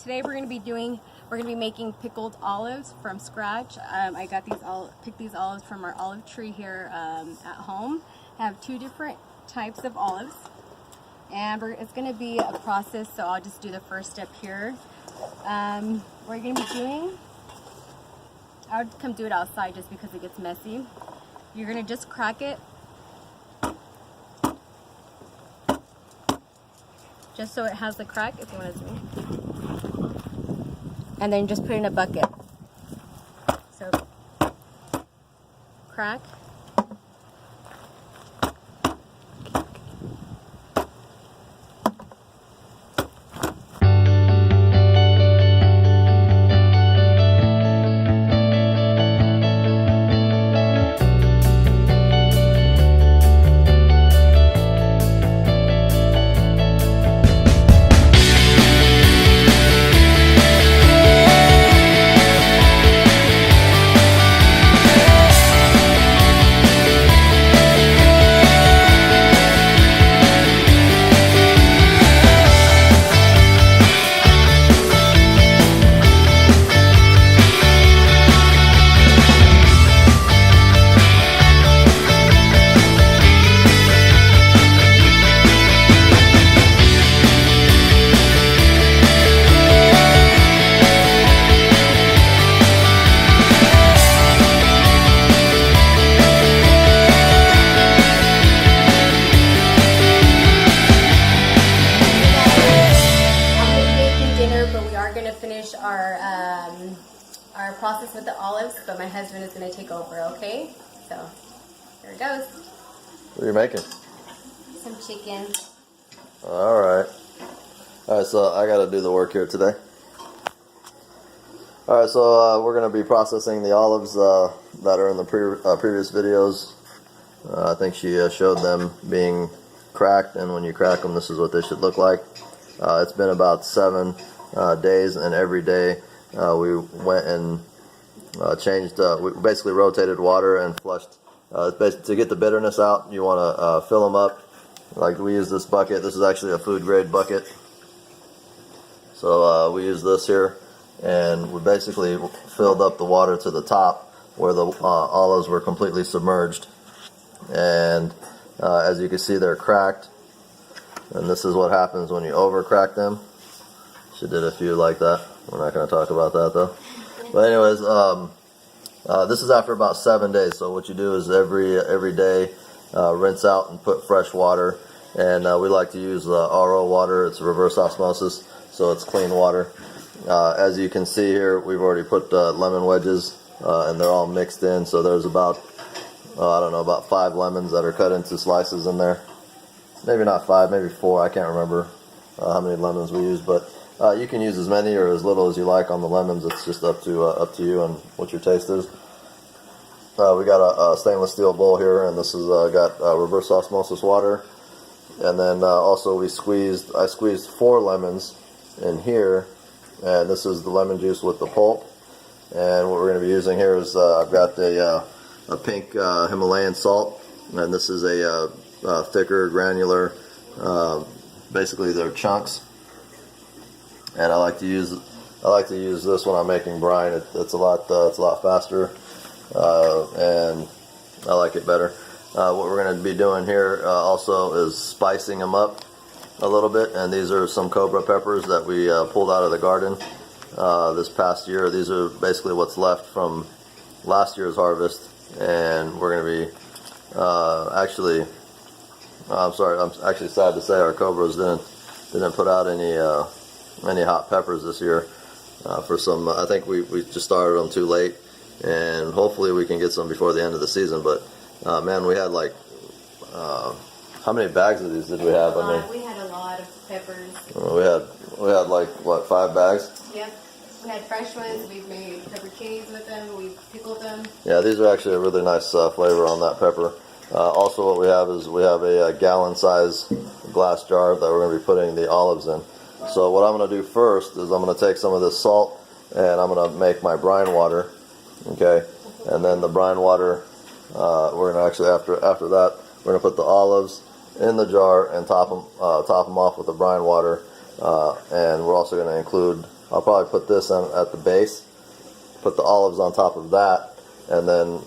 Today we're gonna be making pickled olives from scratch. I got picked these olives from our olive tree here at home. I have two different types of olives, and it's gonna be a process. So I'll just do the first step here. What we're gonna be doing, I would come do it outside just because it gets messy. You're gonna just crack it, just so it has the crack. If you want to zoom. And then just put it in a bucket. So, crack. Finish our process with the olives, but my husband is going to take over, okay? So, here it goes. What are you making? Some chicken. Alright, so I got to do the work here today. Alright, so we're going to be processing the olives that are in the previous videos. I think she showed them being cracked, and when you crack them, this is what they should look like. It's been about 7 days, and every day we went and changed, we basically rotated water and flushed. To get the bitterness out, you want to fill them up. Like we use this bucket. This is actually a food grade bucket. So we use this here, and we basically filled up the water to the top where the olives were completely submerged. And as you can see, they're cracked. And this is what happens when you over crack them. She did a few like that. We're not going to talk about that though. But anyways, this is after about 7 days. So what you do is every day rinse out and put fresh water. And we like to use RO water. It's reverse osmosis, so it's clean water. As you can see here, we've already put lemon wedges, and they're all mixed in. So there's about, I don't know, about 5 lemons that are cut into slices in there. Maybe not 5, maybe 4. I can't remember how many lemons we use, but you can use as many or as little as you like on the lemons. It's just up to you and what your taste is. We got a stainless steel bowl here, and this has got reverse osmosis water. And then also I squeezed 4 lemons in here, and this is the lemon juice with the pulp. And what we're going to be using here is I've got a pink Himalayan salt, and this is a thicker granular. Basically, they're chunks. And I like to use this when I'm making brine. It's a lot faster, and I like it better. What we're going to be doing here also is spicing them up a little bit. And these are some cobra peppers that we pulled out of the garden this past year. These are basically what's left from last year's harvest, and we're going to be I'm actually sad to say our cobras didn't put out any hot peppers this year. For some, I think we just started them too late, and hopefully we can get some before the end of the season. But man, we had like how many bags of these did we have? We had a lot of peppers. We had like what, 5 bags? Yep. We had fresh ones. We've made pepper caves with them. We've pickled them. Yeah, these are actually a really nice flavor on that pepper. Also, what we have is a gallon-size glass jar that we're going to be putting the olives in. So what I'm going to do first is I'm going to take some of this salt and I'm going to make my brine water. Okay, and then the brine water, we're going to actually after that we're going to put the olives in the jar and top them off with the brine water. And we're also going to include, I'll probably put this on at the base, put the olives on top of that, and then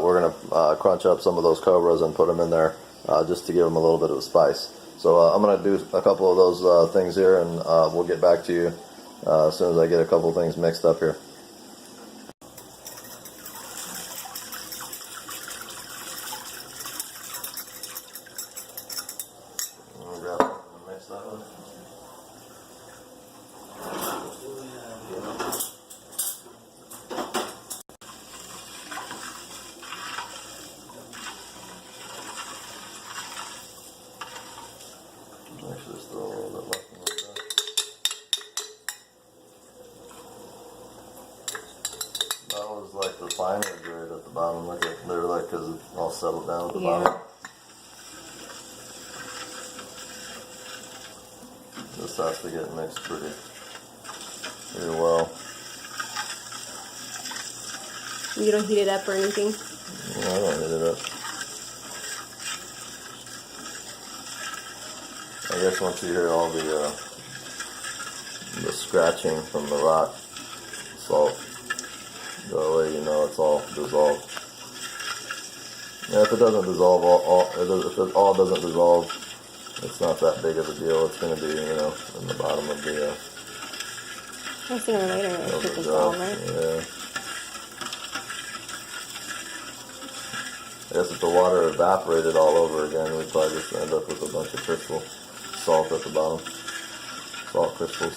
we're going to crunch up some of those cobras and put them in there just to give them a little bit of a spice. So I'm going to do a couple of those things here, and we'll get back to you as soon as I get a couple of things mixed up here. Grab something to mix that with. Actually, just throw a little bit left in like that. That was like the finer grade at the bottom. Look at, they're like, because it all settled down at the bottom. This has to get mixed pretty well. You don't heat it up or anything? No, I don't heat it up. I guess once you hear all the scratching from the rock salt go away, you know it's all dissolved. Yeah, if it doesn't dissolve, if it all doesn't dissolve, it's not that big of a deal. It's going to be, you know, in the bottom of the Sooner or later it should dissolve, right? Yeah. I guess if the water evaporated all over again, we'd probably just end up with a bunch of crystal salt at the bottom. Salt crystals.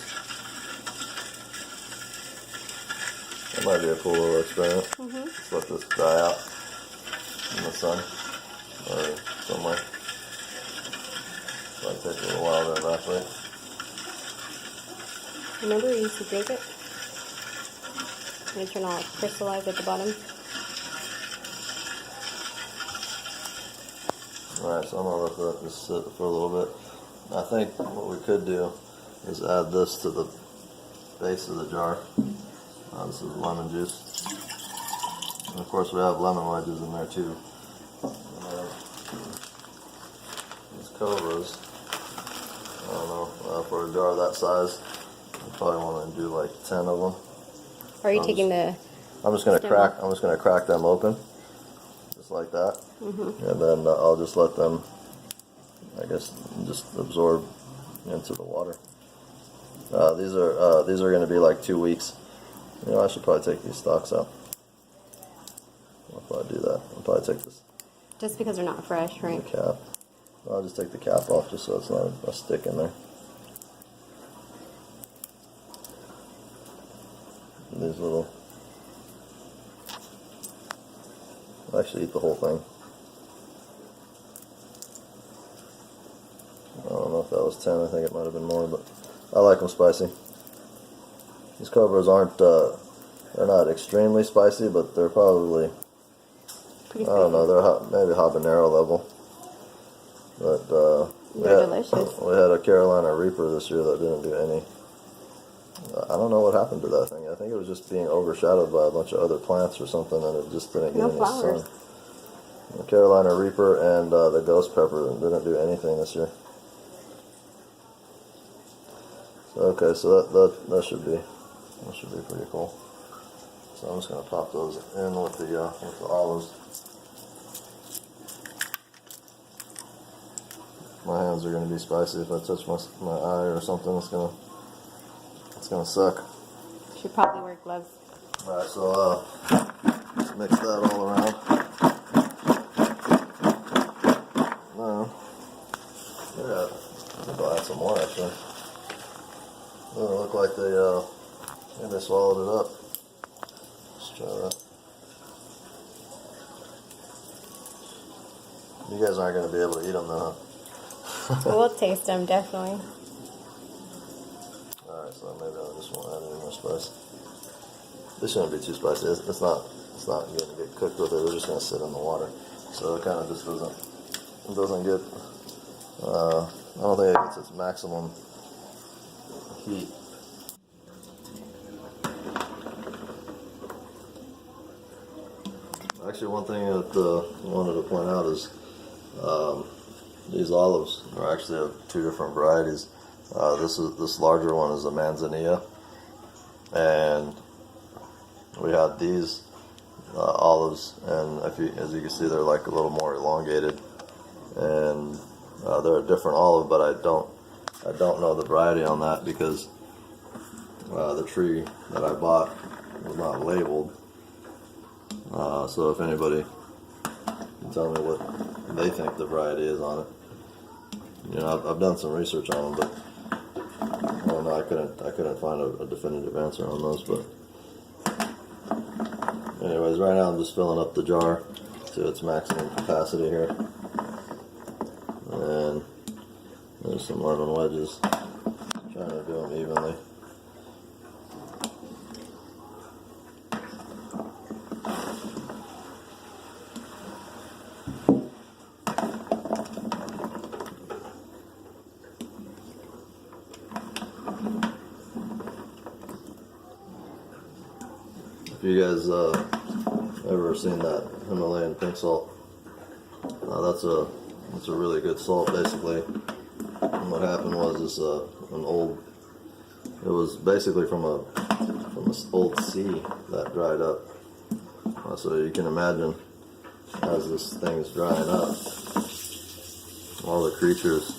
That might be a cool little experiment. Just let this dry out in the sun or somewhere. Might take a little while to evaporate. Remember we used to drink it? And it turned all crystallized at the bottom. Alright, so I'm going to let that just sit for a little bit. I think what we could do is add this to the base of the jar. This is lemon juice. And of course we have lemon wedges in there too. And these cobras, I don't know, for a jar that size, I probably want to do like 10 of them. Are you taking the... I'm just going to crack them open, just like that. And then I'll just let them, I guess, just absorb into the water. These are going to be like 2 weeks. You know, I should probably take these stalks out. I'll probably do that. I'll probably take this. Just because they're not fresh, right? The cap. I'll just take the cap off just so it's not a stick in there. And these little. I'll actually eat the whole thing. I don't know if that was 10. I think it might have been more, but I like them spicy. These cobras aren't, they're not extremely spicy, but they're probably, I don't know, they're maybe habanero level. But they're delicious. We had a Carolina Reaper this year that didn't do any. I don't know what happened to that thing. I think it was just being overshadowed by a bunch of other plants or something, and it just didn't get any flowers. sun. The Carolina Reaper and the Ghost Pepper didn't do anything this year. So, okay, so that should be pretty cool. So I'm just gonna pop those in with the olives. My hands are gonna be spicy. If I touch my eye or something, it's gonna suck. Should probably wear gloves. All right, so just mix that all around. No, yeah, I think I'll add some more actually. Doesn't look like they swallowed it up. Let's try that. You guys aren't going to be able to eat them though, huh? We'll taste them, definitely. Alright, so maybe I just won't add any more spice. This shouldn't be too spicy. It's not going to get cooked with it. They're just going to sit in the water. So it kind of just doesn't get, I don't think it gets its maximum heat. Actually, one thing that I wanted to point out is these olives are actually of 2 different varieties. This larger one is a manzanilla, and we had these olives, and as you can see, they're like a little more elongated, and they're a different olive, but I don't know the variety on that because the tree that I bought was not labeled. So if anybody can tell me what they think the variety is on it. I've done some research on them, but no, I couldn't find a definitive answer on those. But anyways, right now I'm just filling up the jar to its maximum capacity here, and there's some lemon wedges. Trying to do them evenly. If you guys ever seen that Himalayan pink salt, that's a really good salt. Basically, and what happened was it was basically from a old sea that dried up. So you can imagine, as this thing's drying up, all the creatures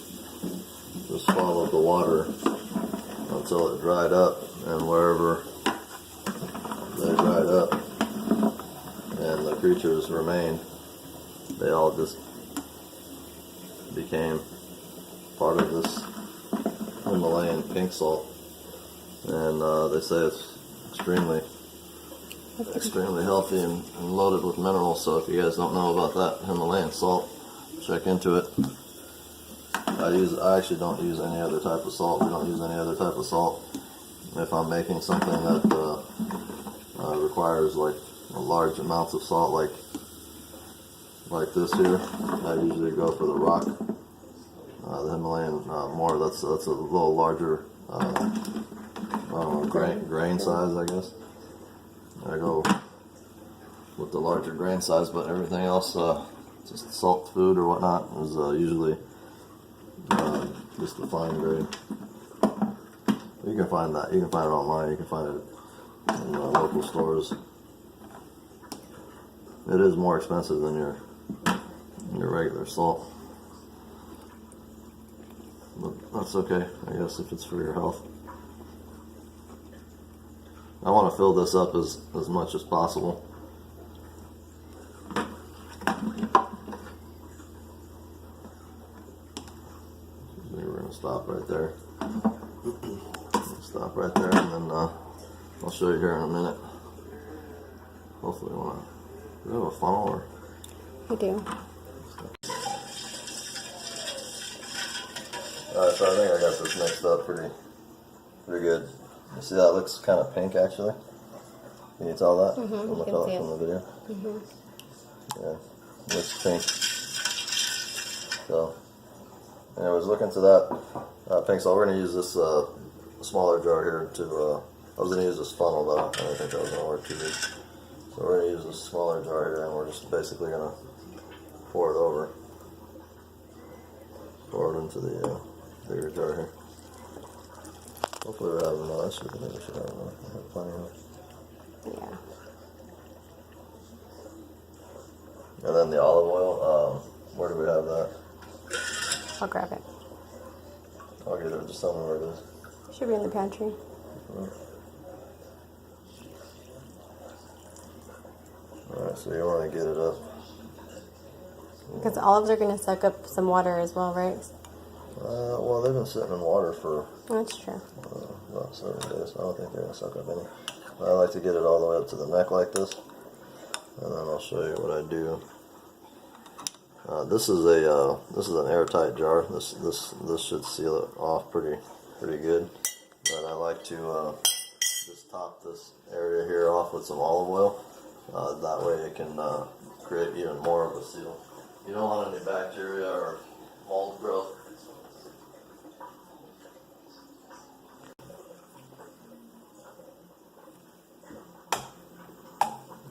just followed the water until it dried up, and wherever they dried up and the creatures remained, they all just became part of this Himalayan pink salt. And they say it's extremely healthy and loaded with minerals. So if you guys don't know about that Himalayan salt, check into it. I actually don't use any other type of salt. We don't use any other type of salt if I'm making something that requires like large amounts of salt, like this here. I usually go for the rock, the Himalayan more. That's a little larger grain size, I guess. I go with the larger grain size, but everything else, just salt food or whatnot, is usually just the fine grade. You can find that. You can find it online. You can find it in local stores. It is more expensive than your regular salt, but that's okay, I guess, if it's for your health. I want to fill this up as much as possible. We're going to stop right there. Stop right there, and then I'll show you here in a minute. Hopefully, do you have a funnel or? I do. Alright, so I think I got this mixed up pretty good. You see that looks kind of pink, actually? Can you tell that from the video? Yeah, looks pink. So, anyways, look into that pink salt. We're going to use this smaller jar here to, I was going to use this funnel, but I don't think that was going to work too good. So we're going to use this smaller jar here, and we're just basically going to pour it into the bigger jar here. Hopefully we're having enough. I think we should have enough. I have plenty of it. Yeah. And then the olive oil, where do we have that? I'll grab it. I'll get it. Just tell me where it is. Should be in the pantry. Alright, so you want to get it up. Because olives are going to suck up some water as well, right? Well, they've been sitting in water for That's true. about 7 days. I don't think they're going to suck up any. I like to get it all the way up to the neck like this, and then I'll show you what I do. This is an airtight jar. This should seal it off pretty good. But I like to just top this area here off with some olive oil. That way it can create even more of a seal. You don't want any bacteria or mold growth.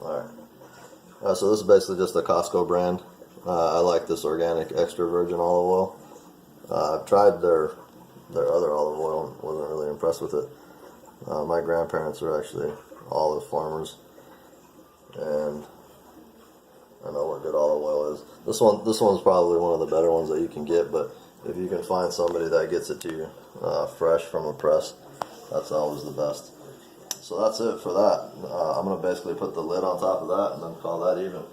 Alright. So this is basically just a Costco brand. I like this organic extra virgin olive oil. I've tried their their other olive oil and wasn't really impressed with it. My grandparents are actually olive farmers, and I know what good olive oil is. This one's probably one of the better ones that you can get, but if you can find somebody that gets it to you fresh from a press, that's always the best. So that's it for that. I'm going to basically put the lid on top of that and then call that even.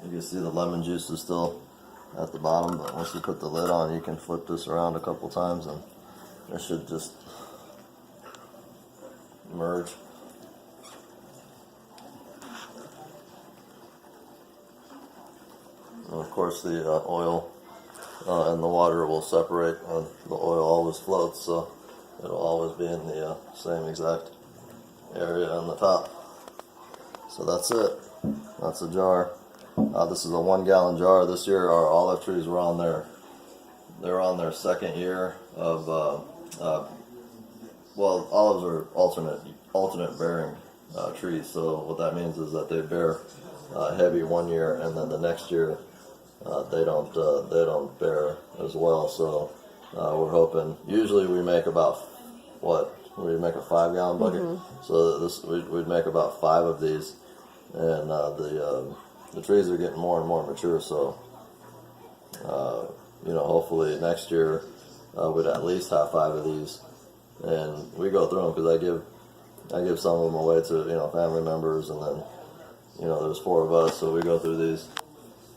You can see the lemon juice is still at the bottom, but once you put the lid on, you can flip this around a couple times and it should just merge. And of course the oil and the water will separate, and the oil always floats, so it'll always be in the same exact area on the top. So that's it. That's a jar. This is a 1 gallon jar. This year our olive trees were on their second year of well, olives are alternate bearing trees. So what that means is that they bear heavy 1 year, and then the next year they don't bear as well. So we're hoping. Usually we make about we make a 5 gallon bucket. So we'd make about 5 of these, and the trees are getting more and more mature. So hopefully next year we'd at least have 5 of these. And we go through them because I give some of them away to family members, and then there's 4 of us, so we go through these,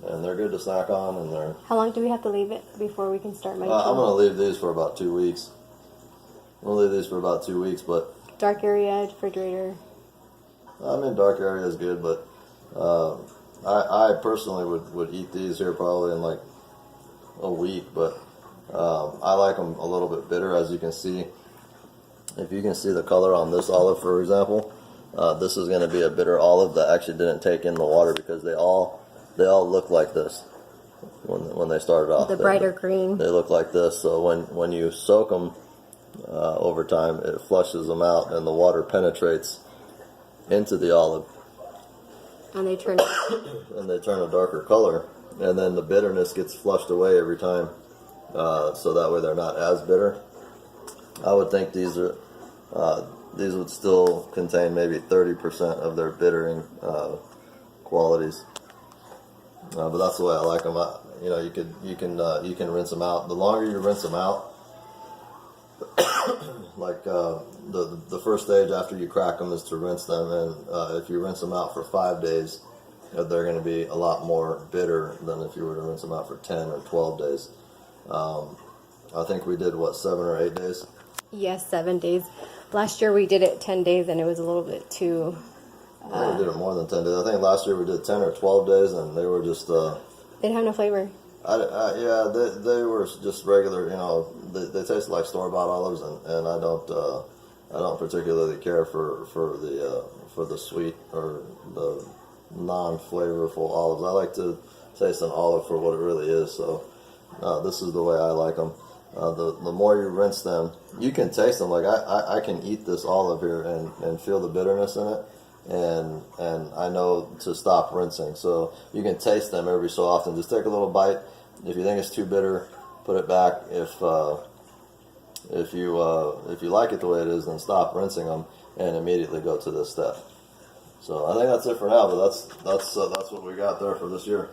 and they're good to snack on. And they're. How long do we have to leave it before we can start making? I'm gonna leave these for about 2 weeks. But Dark area, refrigerator. I mean, dark area is good, but I personally would eat these here probably in like a week. But I like them a little bit bitter, as you can see. If you can see the color on this olive, for example, this is going to be a bitter olive that actually didn't take in the water, because they all look like this when they started off. The brighter green. They look like this. So when you soak them over time, it flushes them out, and the water penetrates into the olive, and they turn a darker color, and then the bitterness gets flushed away every time, so that way they're not as bitter. I would think these would still contain maybe 30% of their bittering qualities, but that's the way I like them. You can rinse them out. The longer you rinse them out, like the first stage after you crack them is to rinse them, and if you rinse them out for 5 days, they're going to be a lot more bitter than if you were to rinse them out for 10 or 12 days. I think we did 7 or 8 days. Yes, 7 days. Last year we did it 10 days, and it was a little bit too. We did it more than 10 days. I think last year we did 10 or 12 days, and they were just. They didn't have no flavor. Yeah, they were just regular. They tasted like store-bought olives, and I don't particularly care for the sweet or the non-flavorful olives. I like to taste an olive for what it really is. So this is the way I like them. The more you rinse them, you can taste them. Like I can eat this olive here and feel the bitterness in it, and I know to stop rinsing. So you can taste them every so often. Just take a little bite. If you think it's too bitter, put it back. If you like it the way it is, then stop rinsing them and immediately go to this step. So I think that's it for now. But that's what we got there for this year.